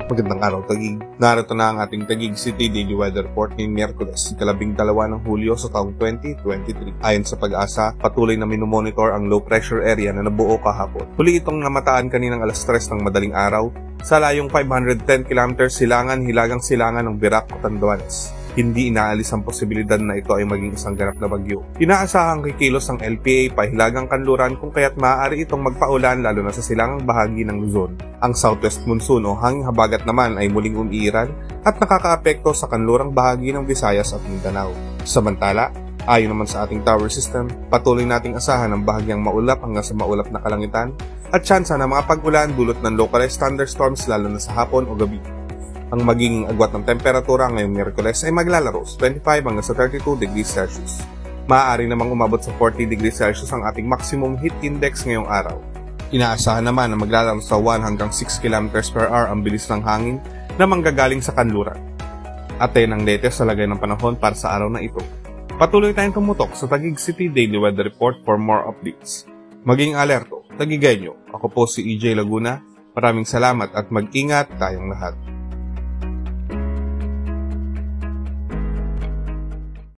Magandang araw, Taguig. Narito na ang ating Taguig City Daily Weather Report ngayong Miyerkules, 12 ng Hulyo sa taong 2023. Ayon sa Pag-asa, patuloy na minomonitor ang low pressure area na nabuo kahapon. Huli itong namataan kaninang alas 3 ng madaling araw sa layong 510 km hilagang silangan ng Virac, Catanduanes. Hindi inaalis ang posibilidad na ito ay maging isang ganap na bagyo. Inaasahang kikilos ang LPA pahilagang kanluran kung kaya't maaari itong magpaulan lalo na sa silangang bahagi ng Luzon. Ang southwest monsoon o hanging habagat naman ay muling umiiral at nakakaapekto sa kanlurang bahagi ng Visayas at Mindanao. Samantala, ayon naman sa ating tower system, patuloy nating asahan ang bahagyang maulap hanggang sa maulap na kalangitan at tsansa ng mga pag-ulan dulot ng localized thunderstorms lalo na sa hapon o gabi. Ang magiging agwat ng temperatura ngayong Miyerkules ay maglalaro sa 25 hanggang sa 32 degrees Celsius. Maaari namang umabot sa 40 degrees Celsius ang ating maximum heat index ngayong araw. Inaasahan naman na maglalaro sa 1 hanggang 6 km per hour ang bilis ng hangin na manggagaling sa kanluran. Atayin ang latest sa lagay ng panahon para sa araw na ito. Patuloy tayong tumutok sa Taguig City Daily Weather Report for more updates. Maging alerto, Taguigenyo. Ako po si EJ Laguna. Maraming salamat at mag-ingat tayong lahat.